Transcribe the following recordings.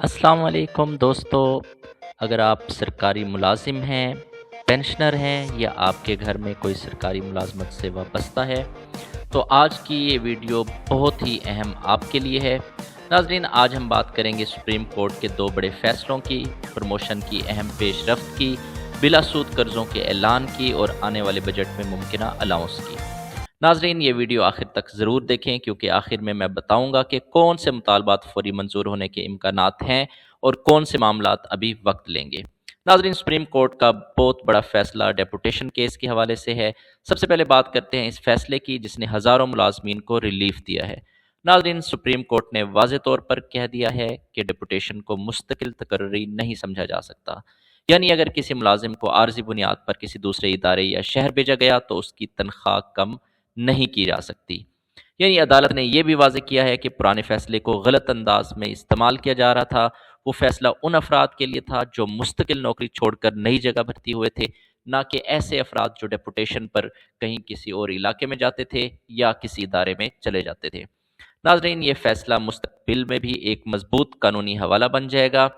अस्सलाम वालेकुम दोस्तों। अगर आप सरकारी मुलाजिम हैं, पेंशनर हैं या आपके घर में कोई सरकारी मुलाजमत से वाबस्ता है, तो आज की ये वीडियो बहुत ही अहम आपके लिए है। नाज़रीन, आज हम बात करेंगे सुप्रीम कोर्ट के दो बड़े फ़ैसलों की, प्रमोशन की अहम पेशरफ्त की, बिला सूद कर्ज़ों के ऐलान की और आने वाले बजट में मुमकिना अलाउंस की। नाज़रीन, ये वीडियो आखिर तक ज़रूर देखें क्योंकि आखिर में मैं बताऊंगा कि कौन से मुतालबात फ़ौरी मंजूर होने के इम्कानात हैं और कौन से मामलात अभी वक्त लेंगे। नाज़रीन, सुप्रीम कोर्ट का बहुत बड़ा फ़ैसला डेपुटेशन केस के हवाले से है। सबसे पहले बात करते हैं इस फ़ैसले की जिसने हज़ारों मुलाजमीन को रिलीफ दिया है। नाज़रीन, सुप्रीम कोर्ट ने वाज़े तौर पर कह दिया है कि डेपुटेशन को मुस्तकिल तकर्री नहीं समझा जा सकता। यानी अगर किसी मुलाजिम को आर्जी बुनियाद पर किसी दूसरे इदारे या शहर भेजा गया तो उसकी तनख्वाह कम नहीं की जा सकती। यानी अदालत ने यह भी वाज़ेह किया है कि पुराने फैसले को गलत अंदाज में इस्तेमाल किया जा रहा था। वो फैसला उन अफराद के लिए था जो मुस्तकिल नौकरी छोड़कर नई जगह भर्ती हुए थे, ना कि ऐसे अफराद जो डेपुटेशन पर कहीं किसी और इलाके में जाते थे या किसी इदारे में चले जाते थे। नाजरीन, ये फैसला मुस्तकबिल में भी एक मजबूत कानूनी हवाला बन जाएगा।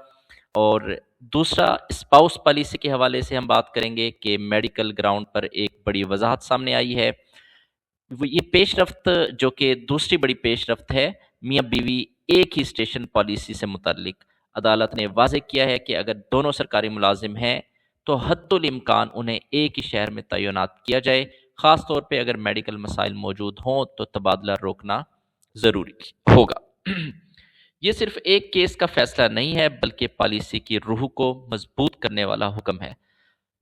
और दूसरा, स्पाउस पॉलिसी के हवाले से हम बात करेंगे कि मेडिकल ग्राउंड पर एक बड़ी वजाहत सामने आई है। ये पेशरफ्त जो कि दूसरी बड़ी पेशरफ्त है मियाँ बीवी एक ही स्टेशन पॉलिसी से मुतल्लिक। अदालत ने वाज़ेह किया है कि अगर दोनों सरकारी मुलाजिम हैं तो हत्तुल इम्कान उन्हें एक ही शहर में तैनात किया जाए, ख़ास तौर पे अगर मेडिकल मसाइल मौजूद हों तो तबादला रोकना ज़रूरी होगा। ये सिर्फ एक केस का फैसला नहीं है बल्कि पॉलिसी की रूह को मजबूत करने वाला हुक्म है।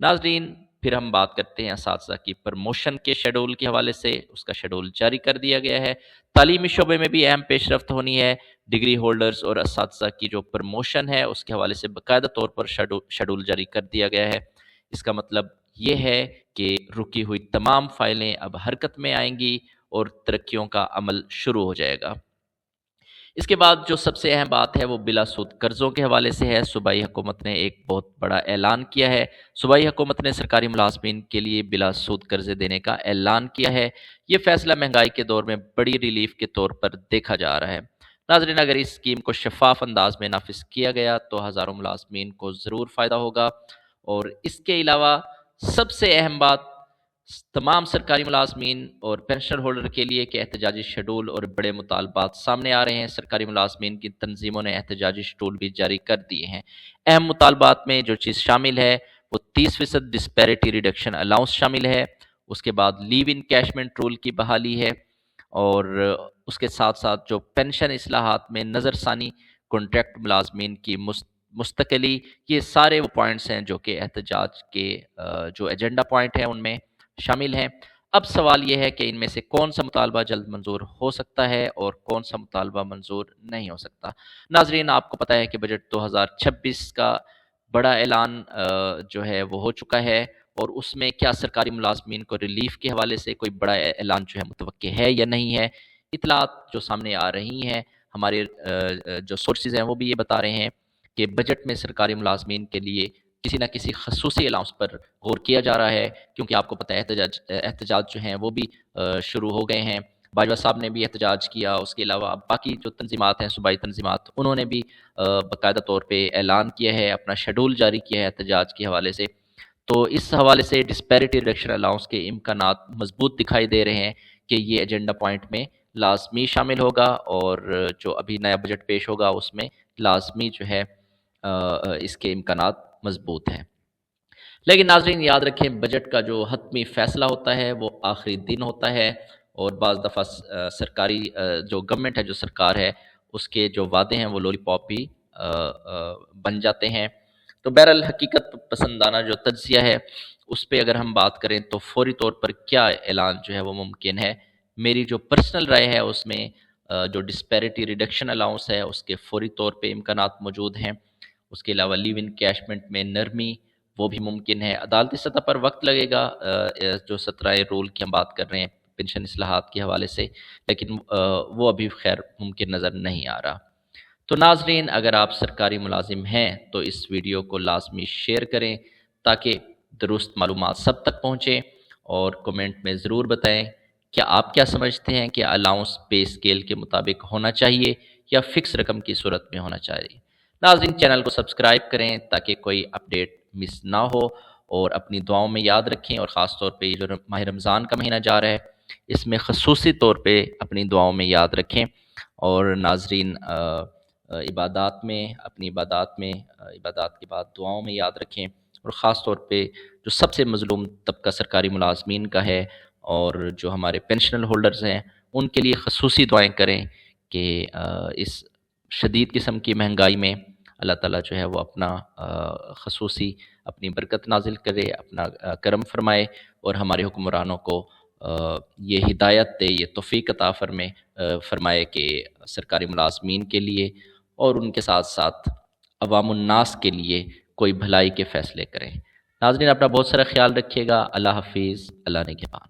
नाजरीन, फिर हम बात करते हैं असातिज़ा की प्रमोशन के शेड्यूल के हवाले से। उसका शेड्यूल जारी कर दिया गया है। तालीमी शोबे में भी अहम पेशरफ्त होनी है। डिग्री होल्डर्स और असातिज़ा की जो प्रमोशन है उसके हवाले से बाकायदा तौर पर शेड्यूल जारी कर दिया गया है। इसका मतलब ये है कि रुकी हुई तमाम फाइलें अब हरकत में आएंगी और तरक्कियों का अमल शुरू हो जाएगा। इसके बाद जो सबसे अहम बात है वो बिला सूद कर्ज़ों के हवाले से है। सूबाई हुकूमत ने एक बहुत बड़ा ऐलान किया है। सूबाई हुकूमत ने सरकारी मुलाजमीन के लिए बिला सूद कर्ज़े देने का ऐलान किया है। ये फैसला महंगाई के दौर में बड़ी रिलीफ के तौर पर देखा जा रहा है। नाजरीन, अगर इस स्कीम को शफाफ अंदाज में नाफिज किया गया तो हज़ारों मुलाजमीन को ज़रूर फ़ायदा होगा। और इसके अलावा सबसे अहम बात तमाम सरकारी मुलाजमीन और पेंशन होल्डर के लिए कि एहतजाजी शेड्यूल और बड़े मुतालबात सामने आ रहे हैं। सरकारी मुलाजमीन की तंजीमों ने एहतजाजी शेड्यूल भी जारी कर दिए हैं। अहम मुतालबात में जो चीज़ शामिल है वो 30% डिस्पैरिटी रिडक्शन अलाउंस शामिल है। उसके बाद लीव इन कैशमेंट रूल की बहाली है। और उसके साथ साथ जो पेंशन इस्लाहात में नज़रसानी, कॉन्ट्रैक्ट मुलाजमीन की मुस्तकली, ये सारे वो पॉइंट्स हैं जो कि एहतजाज के जो एजेंडा पॉइंट हैं उनमें शामिल हैं। अब सवाल ये है कि इनमें से कौन सा मुतालबा जल्द मंजूर हो सकता है और कौन सा मुतालबा मंजूर नहीं हो सकता। नाजरीन, आपको पता है कि बजट 2026 का बड़ा ऐलान जो है वो हो चुका है। और उसमें क्या सरकारी मुलाजमीन को रिलीफ के हवाले से कोई बड़ा ऐलान जो है मुतवक्के है या नहीं है। इतलात जो सामने आ रही हैं, हमारे जो सोर्सेज हैं वो भी ये बता रहे हैं कि बजट में सरकारी मुलाजमीन के लिए किसी न किसी खसूसी अलाउंस पर गौर किया जा रहा है, क्योंकि आपको पता है एहतजाज जो हैं वो भी शुरू हो गए हैं। बाजवा साहब ने भी एहतजाज किया। उसके अलावा बाकी जो तंजीमात हैं, सूबाई तंजीमात, उन्होंने भी बाकायदा तौर पे ऐलान किया है, अपना शेड्यूल जारी किया है एहतजाज के हवाले से। तो इस हवाले से डिस्पैरिटी रिडक्शन अलाउंस के इम्कानात मजबूत दिखाई दे रहे हैं कि ये एजेंडा पॉइंट में लाजमी शामिल होगा। और जो अभी नया बजट पेश होगा उसमें लाजमी जो है इसके इम्कानात मजबूत हैं। लेकिन नाजरीन, याद रखें, बजट का जो हतमी फ़ैसला होता है वो आखिरी दिन होता है। और बाज़ दफ़ा सरकारी जो गवर्नमेंट है, जो सरकार है, उसके जो वादे हैं वो लॉलीपॉप भी बन जाते हैं। तो बहरहाल हकीकत पसंदाना जो तज्ज़िया है उस पे अगर हम बात करें तो फ़ौरी तौर पर क्या ऐलान जो है वो मुमकिन है। मेरी जो पर्सनल राय है उसमें जो डिस्पैरिटी रिडक्शन अलाउंस है उसके फ़ौरी तौर पे इम्कानात मौजूद हैं। उसके अलावा लिव इन कैशमेंट में नरमी, वो भी मुमकिन है। अदालती सतह पर वक्त लगेगा, जो 17 रूल की हम बात कर रहे हैं पेंशन इस्लाहात के हवाले से, लेकिन वो अभी खैर मुमकिन नज़र नहीं आ रहा। तो नाजरीन, अगर आप सरकारी मुलाजिम हैं तो इस वीडियो को लाजमी शेयर करें ताकि दुरुस्त मालूमात सब तक पहुँचें। और कमेंट में ज़रूर बताएं क्या आप क्या समझते हैं कि अलाउंस पे स्केल के मुताबिक होना चाहिए या फ़िक्स रकम की सूरत में होना चाहिए। ناظرین چینل کو سبسکرائب کریں تاکہ کوئی اپڈیٹ مس نہ ہو، اور اپنی دعاؤں میں یاد رکھیں، اور خاص طور پہ یہ جو ماہ رمضان کا مہینہ جا رہا ہے اس میں خصوصی طور پہ اپنی دعاؤں میں یاد رکھیں، اور ناظرین عبادات میں اپنی عبادات میں عبادات کے بعد دعاؤں میں یاد رکھیں، اور خاص طور پہ جو سب سے مظلوم طبقہ سرکاری ملازمین کا ہے اور جو ہمارے پینشنل ہولڈرز ہیں ان کے لیے خصوصی دعائیں کریں کہ اس شدید قسم کی مہنگائی میں اللہ تعالیٰ جو ہے وہ اپنا خصوصی اپنی برکت نازل کرے، اپنا کرم فرمائے، اور ہمارے حکمرانوں کو یہ ہدایت دے، یہ توفیق عطا فرمائے کہ سرکاری ملازمین کے لیے اور ان کے ساتھ ساتھ عوام الناس کے لیے کوئی بھلائی کے فیصلے کریں۔ ناظرین اپنا بہت سارا خیال رکھیے گا۔ اللہ حافظ، اللہ نگہبان۔